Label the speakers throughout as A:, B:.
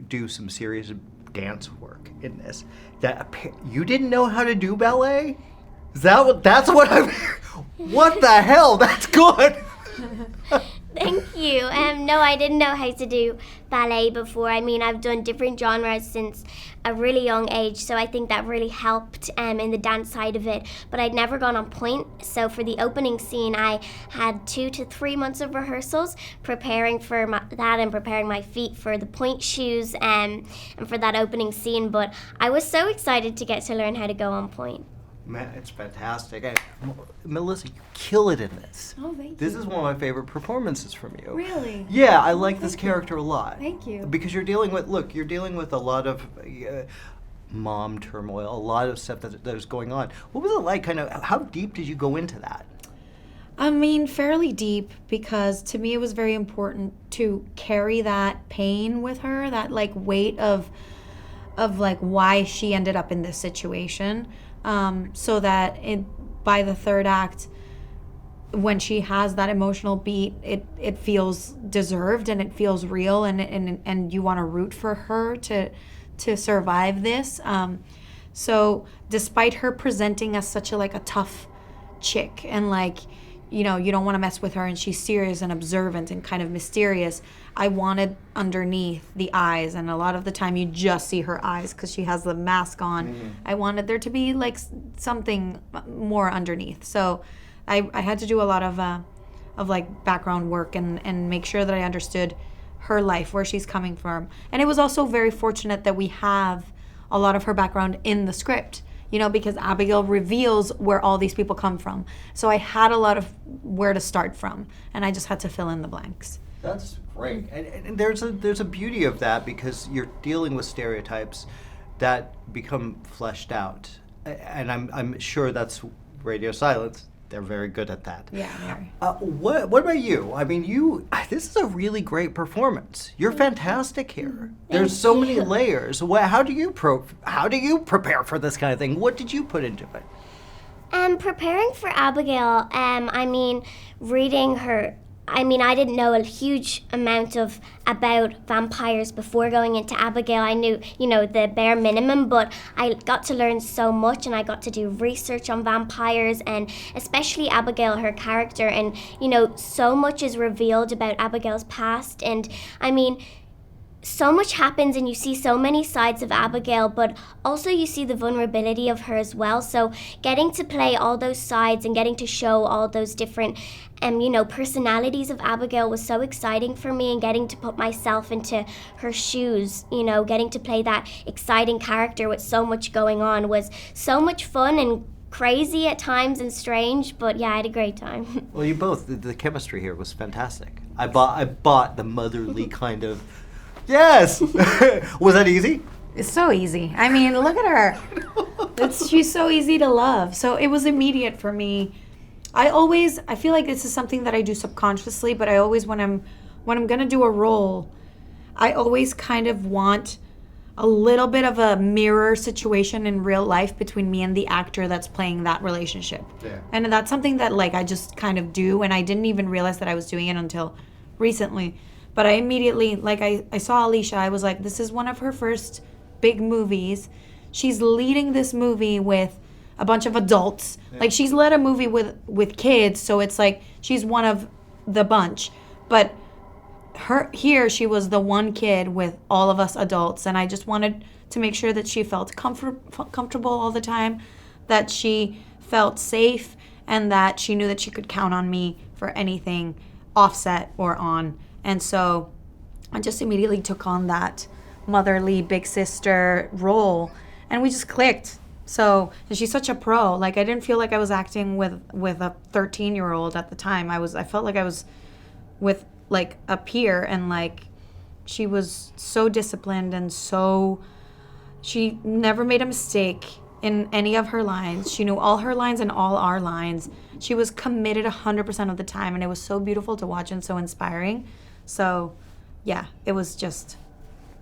A: do some serious dance work in this. You didn't know how to do ballet? That's what I'm... What the hell? That's good.
B: Thank you. No, I didn't know how to do ballet before. I mean, I've done different genres since a really young age, so I think that really helped in the dance side of it. But I'd never gone on point, so for the opening scene, I had 2 to 3 months of rehearsals preparing for that and preparing my feet for the point shoes and for that opening scene. But I was so excited to get to learn how to go on point.
A: Man, it's fantastic. Melissa, you kill it in this.
C: Oh, thank you.
A: This is one of my favorite performances from you.
C: Really?
A: Yeah, I like this character a lot.
C: Thank you.
A: Because you're dealing with a lot of mom turmoil, a lot of stuff that is going on. What was it like? Kind of, how deep did you go into that?
C: I mean, fairly deep, because to me it was very important to carry that pain with her, that like weight of like why she ended up in this situation. So that by the third act, when she has that emotional beat, it feels deserved and it feels real, and you want to root for her to survive this. So despite her presenting as such a tough chick and like, you know, you don't want to mess with her and she's serious and observant and kind of mysterious, I wanted underneath the eyes, and a lot of the time you just see her eyes because she has the mask on. Mm-hmm. I wanted there to be like something more underneath. So I had to do a lot of like background work and make sure that I understood her life, where she's coming from. And it was also very fortunate that we have a lot of her background in the script, you know, because Abigail reveals where all these people come from. So I had a lot of where to start from, and I just had to fill in the blanks.
A: That's great, and there's a beauty of that, because you're dealing with stereotypes that become fleshed out, and I'm sure that's radio silence. They're very good at that.
C: Yeah, very.
A: What about you? I mean, this is a really great performance. You're fantastic here. There's so many layers. How do you prepare for this kind of thing? What did you put into it?
B: Preparing for Abigail, I mean, reading her. I mean, I didn't know a huge amount about vampires before going into Abigail. I knew, you know, the bare minimum, but I got to learn so much, and I got to do research on vampires, and especially Abigail, her character, and, you know, so much is revealed about Abigail's past, and I mean, so much happens and you see so many sides of Abigail, but also you see the vulnerability of her as well. So getting to play all those sides and getting to show all those different personalities of Abigail was so exciting for me, and getting to put myself into her shoes, you know, getting to play that exciting character with so much going on was so much fun and crazy at times and strange, but yeah, I had a great time.
A: Well, you both, the chemistry here was fantastic. I bought the motherly kind of... Yes! Was that easy?
C: It's so easy. I mean, look at her. She's so easy to love. So it was immediate for me. I feel like this is something that I do subconsciously, but I always, when I'm gonna do a role, I always kind of want a little bit of a mirror situation in real life between me and the actor that's playing that relationship. Yeah. And that's something that like I just kind of do, and I didn't even realize that I was doing it until recently. But I immediately, like I saw Alisha, I was like, this is one of her first big movies. She's leading this movie with a bunch of adults. Yeah. Like, she's led a movie with kids, so it's like she's one of the bunch. But she was the one kid with all of us adults, and I just wanted to make sure that she felt comfortable all the time, that she felt safe, and that she knew that she could count on me for anything, offset or on. And so I just immediately took on that motherly big sister role, and we just clicked. So, and she's such a pro. Like, I didn't feel like I was acting with a 13-year-old at the time. I felt like I was with like a peer, and like she was so disciplined, and she never made a mistake in any of her lines. She knew all her lines and all our lines. She was committed 100% of the time, and it was so beautiful to watch and so inspiring. So, yeah, it was just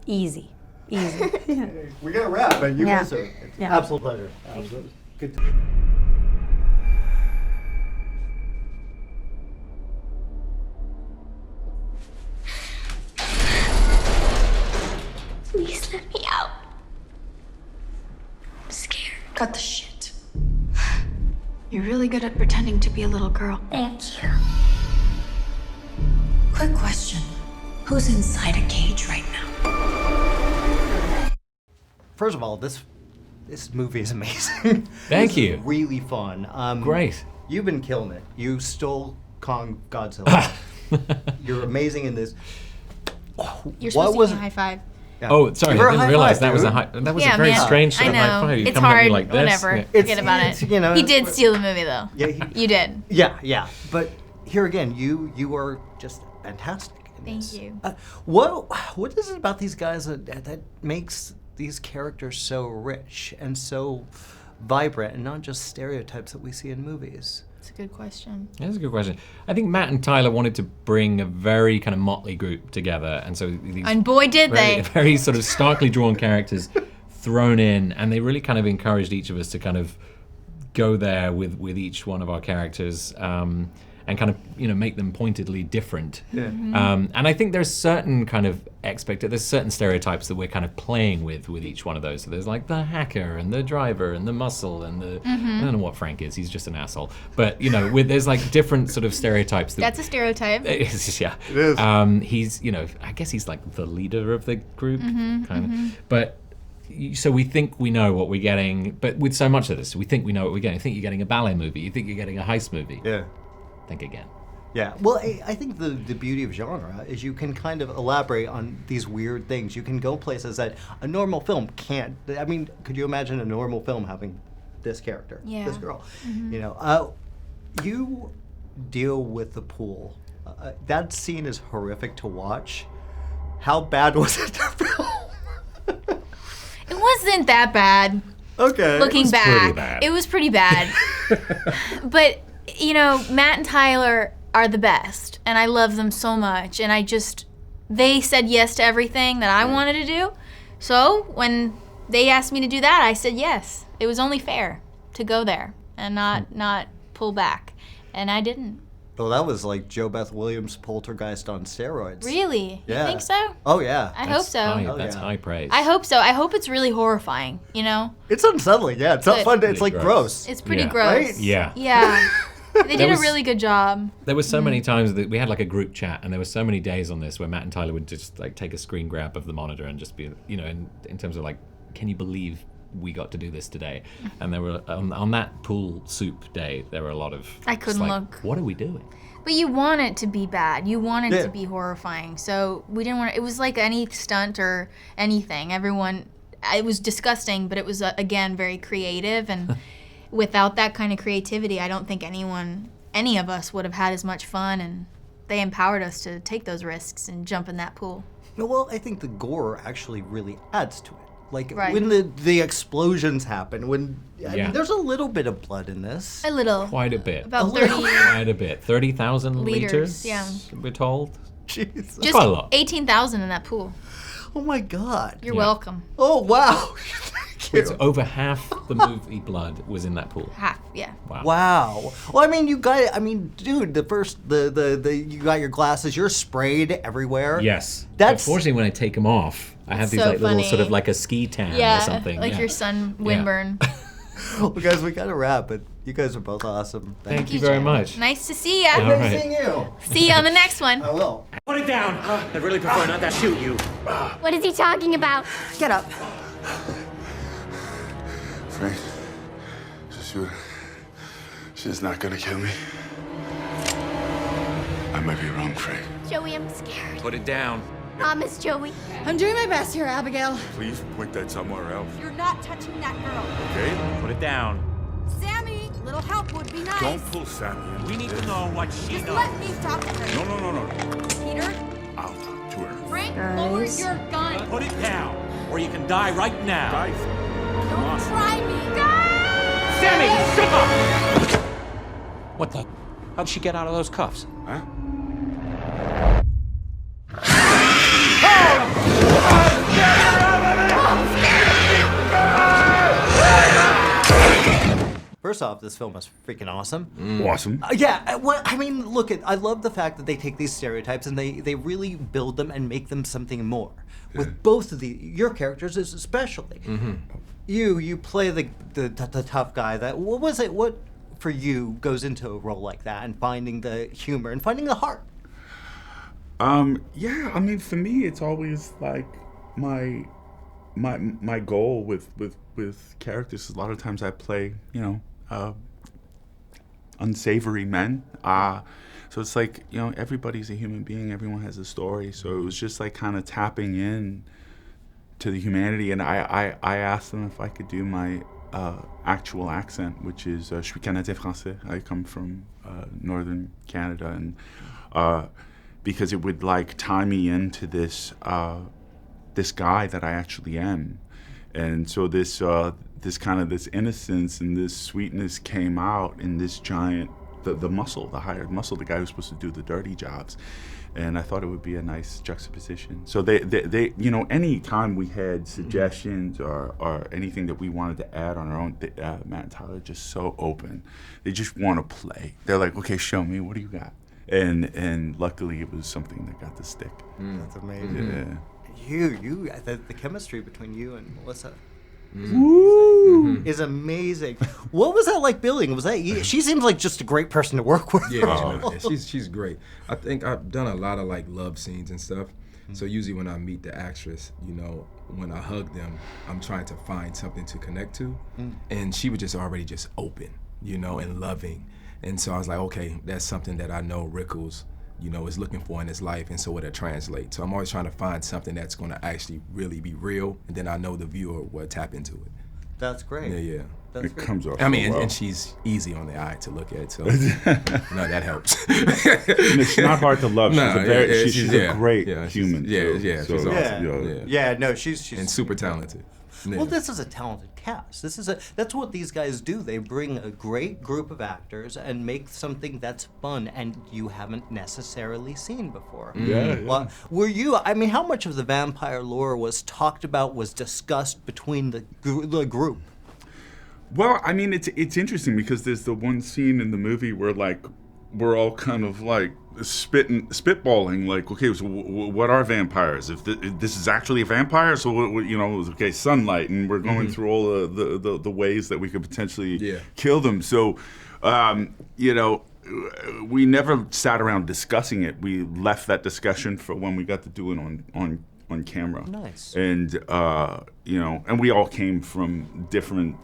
C: easy.
A: We got to wrap, but you guys are absolute pleasure. Absolutely. Good.
D: Cut the shit. You're really good at pretending to be a little girl.
B: Thank you.
D: Quick question. Who's inside a cage right now?
A: First of all, this movie is amazing.
E: Thank you.
A: Really fun.
E: Great.
A: You've been killing it. You stole Kong Godzilla. You're amazing in this.
F: You're supposed to give me a high five.
A: Yeah.
E: Oh, sorry,
A: Give her
E: I
A: a
E: didn't
A: high
E: realize
A: five,
E: that was
A: dude.
E: a high. That was
F: Yeah,
E: a very
F: man.
E: strange sort
F: I
E: of high
F: know.
E: five. You
F: It's
E: come at me
F: hard.
E: like this.
F: Whatever.
E: Yeah.
F: Forget about it.
A: You know,
F: He did steal the movie, though.
A: Yeah,
F: You did.
A: Yeah. But here again, you are just fantastic. In
F: Thank
A: this.
F: you.
A: What is it about these guys that makes these characters so rich and so vibrant, and not just stereotypes that we see in movies?
F: It's a good question.
E: That's a good question. I think Matt and Tyler wanted to bring a very kind of motley group together, and so these
F: And boy, did
E: very,
F: they.
E: very sort of starkly drawn characters thrown in, and they really kind of encouraged each of us to kind of go there with each one of our characters, and kind of make them pointedly different.
A: Yeah.
E: And I think there's certain kind of there's certain stereotypes that we're kind of playing with each one of those. So there's like the hacker and the driver and the muscle and the I don't know what Frank is. He's just an asshole. But there's like different sort of stereotypes.
F: That's a stereotype.
E: Yeah.
A: It is.
E: He's I guess he's like the leader of the group, kind of. But so we think we know what we're getting, but with so much of this, we think we know what we're getting. You think you're getting a ballet movie. You think you're getting a heist movie.
A: Yeah.
E: Think again.
A: Yeah, well, I think the beauty of genre is you can kind of elaborate on these weird things. You can go places that a normal film can't. I mean, could you imagine a normal film having this character, this girl? You deal with the pool. That scene is horrific to watch. How bad was it to film?
F: It wasn't that bad.
A: Okay.
F: Looking
E: pretty
F: back,
E: bad.
F: it was pretty bad. But Matt and Tyler are the best, and I love them so much. And they said yes to everything that I wanted to do. So when they asked me to do that, I said yes. It was only fair to go there and not pull back, and I didn't.
A: Well, that was like Jo Beth Williams' Poltergeist on steroids.
F: Really?
A: Yeah.
F: You think so?
A: Oh yeah.
F: I hope so.
E: That's high praise.
F: I hope so. I hope it's really horrifying.
A: It's unsettling. Yeah, it's not
F: Good.
A: fun. It's
E: Pretty
A: like
E: gross.
A: gross.
F: It's pretty
E: Yeah.
F: gross.
A: Right?
E: Yeah.
F: Yeah. They did
E: was-
F: a really good job.
E: There was so many times that we had like a group chat, and there were so many days on this where Matt and Tyler would just like take a screen grab of the monitor and just be, in terms of like, can you believe we got to do this today? And there were on that pool soup day, there were a lot of.
F: I couldn't
E: just like,
F: look.
E: What are we doing?
F: But you want it to be bad. You want it
A: Yeah.
F: to be horrifying. So we didn't want it. It was like any stunt or anything. It was disgusting, but it was, again, very creative. And without that kind of creativity, I don't think any of us would have had as much fun. And they empowered us to take those risks and jump in that pool.
A: No, well, I think the gore actually really adds to it. Like
F: Right.
A: when the explosions happen, I
E: Yeah.
A: mean, there's a little bit of blood in this.
F: A little.
E: Quite a bit.
F: About
A: A little.
F: 30.
E: Quite a bit. 30,000
F: Liters,
E: liters.
F: yeah.
E: We're told.
A: Jesus.
F: Just
E: quite a lot.
F: 18,000 in that pool.
A: Oh my God.
F: You're
E: Yeah.
F: welcome.
A: Oh wow. Thank you.
E: It's over half the movie blood was in that pool.
F: Half, yeah.
E: Wow.
A: Wow. Well, I mean, dude, you got your glasses. You're sprayed everywhere.
E: Yes.
A: That's-
E: Unfortunately, when I take them off, I have these
F: so
E: like little
F: funny.
E: sort of like a ski tan
F: Yeah,
E: or something.
F: like
E: yeah.
F: your sun windburn.
A: Well, guys, we gotta wrap, but you guys are both awesome.
E: Thank you very
F: Jen.
E: much.
F: Nice to see ya.
E: All
A: Nice
E: right.
A: seeing you.
F: See you on the next one.
A: I will.
G: Put it down. I'd really prefer not to shoot you.
B: What is he talking about?
H: Get up.
I: Frank, just shoot her. She's not gonna kill me. I might be wrong, Frank.
B: Joey, I'm scared.
G: Put it down.
B: Promise, Joey.
H: I'm doing my best here, Abigail.
I: Please point that somewhere else,
H: You're not touching that girl.
I: okay?
G: Put it down.
H: Sammy, little help would be nice.
I: Don't pull Sammy into
G: We need
I: this.
G: to know what she
H: Just
G: knows.
H: let me talk to her.
I: No.
H: Peter,
I: I'll talk to her.
H: Frank, lower your gun.
G: Put it down, or you can die right now.
I: Guys,
H: Don't try me.
G: Sammy, shut up! What the? How'd she get out of those cuffs?
I: huh?
A: First off, this film is freaking awesome.
I: Awesome.
A: I love the fact that they take these stereotypes and they really build them and make them something more. With both of your characters especially. You play the tough guy. What was it? What for you goes into a role like that, and finding the humor and finding the heart?
I: Yeah, I mean, for me, it's always like my goal with characters. A lot of times I play, unsavory men. So it's like, everybody's a human being. Everyone has a story. So it was just like kind of tapping in to the humanity. And I asked them if I could do my actual accent, which is je suis Canadien français. I come from northern Canada, and because it would like tie me into this guy that I actually am. And so this kind of this innocence and this sweetness came out in this giant, the muscle, the hired muscle, the guy who's supposed to do the dirty jobs. And I thought it would be a nice juxtaposition. So they any time we had suggestions or anything that we wanted to add on our own, Matt and Tyler are just so open. They just want to play. They're like, okay, show me, what do you got? And luckily it was something that got to stick.
A: That's amazing.
I: Yeah.
A: The chemistry between you and Melissa
I: Woo!
A: is amazing. What was that like building? Was that she seems like just a great person to work with.
J: Yeah, she's great. I think I've done a lot of like love scenes and stuff. So usually when I meet the actress, when I hug them, I'm trying to find something to connect to, and she was just already just open, and loving. And so I was like, okay, that's something that I know Rickles, is looking for in his life, and so it'll translate. So I'm always trying to find something that's going to actually really be real, and then I know the viewer will tap into it.
A: That's great.
J: Yeah.
A: That's
I: It comes off.
J: I mean,
I: so well.
J: and she's easy on the eye to look at, so that helps.
I: And it's not hard to love. She's a great human.
J: She's awesome.
A: No, she's
J: and super talented. Yeah.
A: Well, this is a talented cast. That's what these guys do. They bring a great group of actors and make something that's fun and you haven't necessarily seen before.
I: Yeah.
A: Well, how much of the vampire lore was talked about, was discussed between the group?
I: Well, I mean, it's interesting because there's the one scene in the movie where like we're all kind of like spitballing, like, okay, so what are vampires? If this is actually a vampire, so okay, sunlight, and we're going through all the ways that we could potentially kill them. So, we never sat around discussing it. We left that discussion for when we got to do it on camera.
A: Nice.
I: And and we all came from different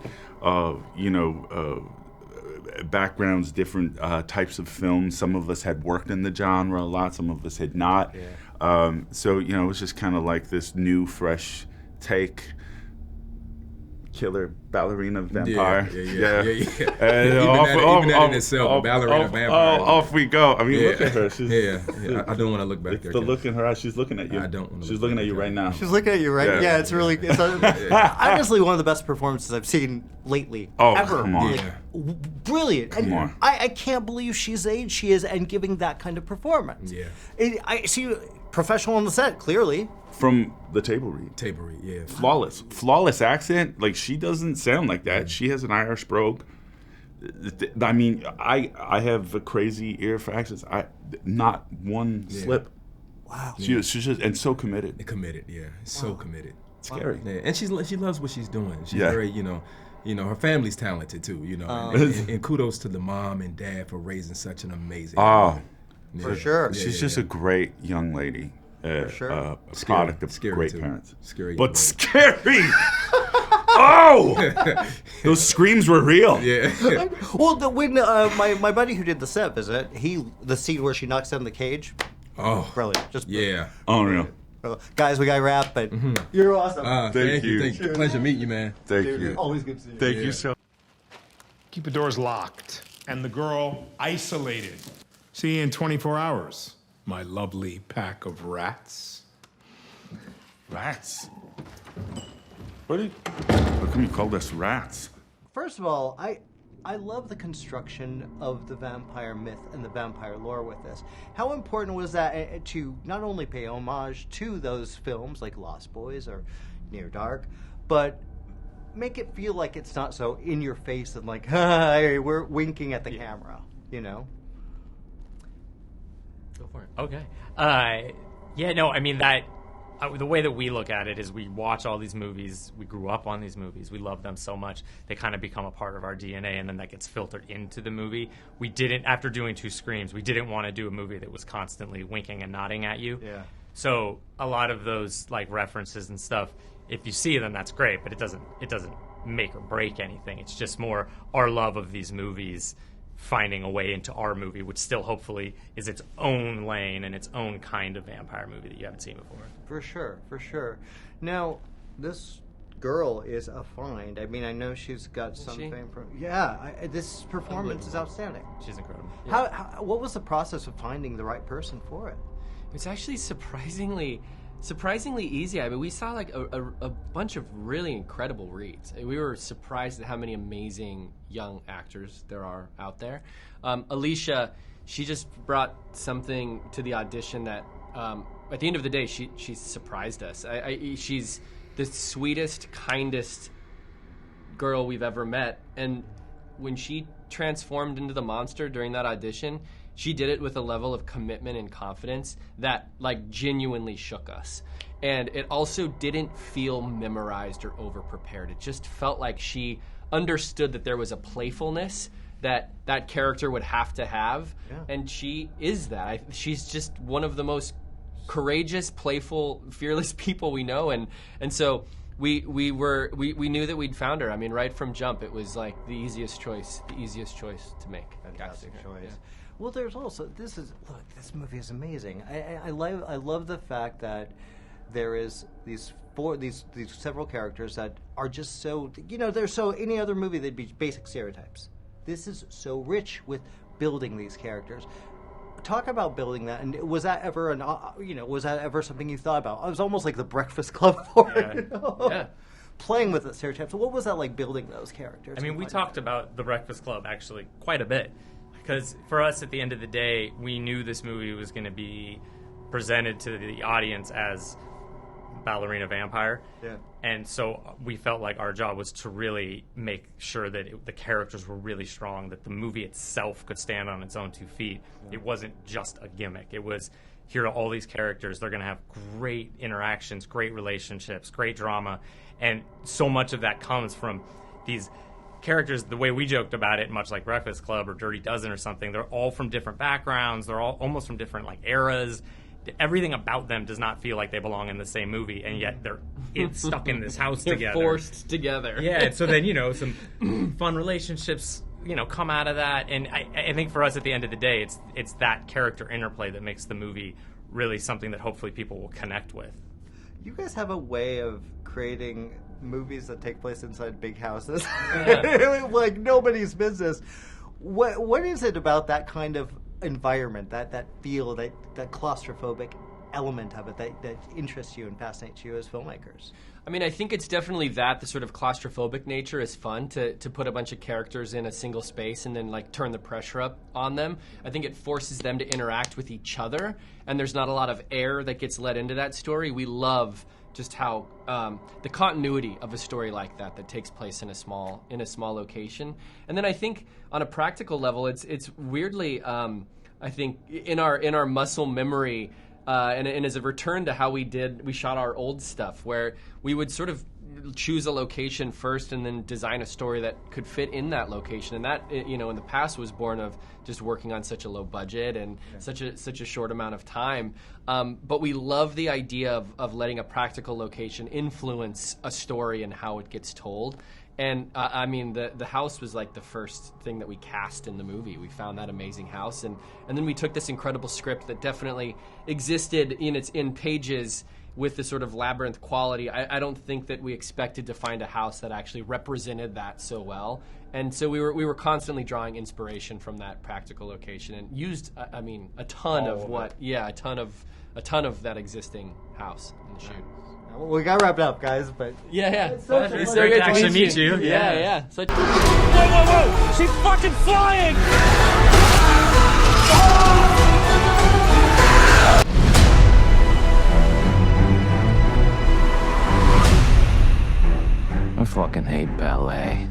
I: backgrounds, different types of films. Some of us had worked in the genre a lot, some of us had not. So it was just kind of like this new, fresh take. Killer ballerina vampire.
J: Yeah.
I: And
J: even that in itself, ballerina vampire.
I: Off we go. I mean, look at her.
J: I don't want to look back there.
I: The look in her eyes. She's looking at you.
J: I don't want to.
I: She's looking at you right now.
A: She's looking at you right. Yeah, it's really. It's honestly one of the best performances I've seen lately.
I: Oh,
A: ever.
I: come on.
A: Brilliant.
I: Come on.
A: I can't believe she's the age she is and giving that kind of performance.
J: Yeah.
A: I see professional on the set, clearly.
I: From the table read.
J: Yeah.
I: Flawless accent. Like, she doesn't sound like that. She has an Irish brogue. I mean, I have a crazy ear for accents. Not one slip.
A: Wow.
I: She's just, and so committed.
J: Committed. So committed.
I: Scary.
J: Yeah. And she loves what she's doing. She's very, her family's talented too, and kudos to the mom and dad for raising such an amazing
I: woman.
A: For sure.
I: She's just a great young lady.
A: For sure.
I: A product of great
J: too.
I: parents.
J: Scary.
I: But scary! Oh! Those screams were real.
J: Yeah.
A: Well, when my buddy who did the set visit, the scene where she knocks down the cage.
J: Oh.
A: Brilliant. Just brilliant.
I: Unreal.
A: Guys, we got wrapped, but you're awesome.
I: Thank you.
J: Thank you. Pleasure meeting you, man.
I: Thank you.
A: Always good to see you.
I: Thank you so.
K: Keep the doors locked and the girl isolated. See you in 24 hours, my lovely pack of rats.
I: Rats? How come you called us rats?
A: First of all, I love the construction of the vampire myth and the vampire lore with this. How important was that to not only pay homage to those films like Lost Boys or Near Dark, but make it feel like it's not so in your face and like, hey, we're winking at the camera,
L: Go for it. Okay. I mean, that the way that we look at it is we watch all these movies, we grew up on these movies, we love them so much, they kind of become a part of our DNA, and then that gets filtered into the movie. We didn't, after doing 2 Screams, we didn't want to do a movie that was constantly winking and nodding at you.
A: Yeah.
L: So a lot of those like references and stuff, if you see them, that's great, but it doesn't make or break anything. It's just more our love of these movies finding a way into our movie, which still hopefully is its own lane and its own kind of vampire movie that you haven't seen before.
A: For sure. Now, this girl is a find. I mean, I know she's got some fame from... Yeah, this performance is outstanding.
L: She's incredible.
A: Yeah. How, what was the process of finding the right person for it?
M: It's actually surprisingly easy. I mean, we saw like a bunch of really incredible reads. We were surprised at how many amazing young actors there are out there. Alisha, she just brought something to the audition that, at the end of the day, she surprised us. She's the sweetest, kindest girl we've ever met. And when she transformed into the monster during that audition, she did it with a level of commitment and confidence that like genuinely shook us. And it also didn't feel memorized or over-prepared. It just felt like she understood that there was a playfulness that that character would have to have. Yeah. And she is that. She's just one of the most courageous, playful, fearless people we know. And so we knew that we'd found her. I mean, right from jump, it was like the easiest choice to make.
A: Fantastic choice. Yeah. Well, there's also this movie is amazing. I love the fact that there is these several characters that are just so, there's so any other movie they'd be basic stereotypes. This is so rich with building these characters. Talk about building that, and was that ever something you thought about? It was almost like the Breakfast Club for it.
L: Yeah.
A: Playing with the stereotypes. So what was that like building those characters?
L: I mean, we talked about the Breakfast Club actually quite a bit. Because for us, at the end of the day, we knew this movie was going to be presented to the audience as ballerina vampire. Yeah. And so we felt like our job was to really make sure that the characters were really strong, that the movie itself could stand on its own 2 feet. Yeah. It wasn't just a gimmick. It was, here are all these characters. They're going to have great interactions, great relationships, great drama. And so much of that comes from these characters, the way we joked about it, much like Breakfast Club or Dirty Dozen or something, they're all from different backgrounds. They're all almost from different eras. Everything about them does not feel like they belong in the same movie, and yet they're stuck in this house
M: they're
L: together.
M: Forced together.
L: Yeah, and so then, some fun relationships, come out of that. And I think for us, at the end of the day, it's that character interplay that makes the movie really something that hopefully people will connect with.
A: You guys have a way of creating movies that take place inside big houses. Yeah. Like nobody's business. What is it about that kind of environment, that feel, that claustrophobic element of it that interests you and fascinates you as filmmakers?
M: I mean, I think it's definitely the sort of claustrophobic nature is fun to put a bunch of characters in a single space and then turn the pressure up on them. I think it forces them to interact with each other, and there's not a lot of air that gets let into that story. We love just how the continuity of a story like that takes place in a small location. And then I think on a practical level, it's weirdly I think in our muscle memory. And as a return to how we shot our old stuff, where we would sort of choose a location first and then design a story that could fit in that location. And that, in the past was born of just working on such a low budget and such a short amount of time. But we love the idea of letting a practical location influence a story and how it gets told. And I mean, the house was like the first thing that we cast in the movie. We found that amazing house, and then we took this incredible script that definitely existed in pages with the sort of labyrinth quality. I don't think that we expected to find a house that actually represented that so well. And so we were constantly drawing inspiration from that practical location and used a ton a ton of that existing house in the shoot.
A: Well, we gotta wrap it up, guys. But
M: yeah,
L: it's so great to actually meet you.
M: Yeah.
G: Whoa! She's fucking flying!
N: I fucking hate ballet.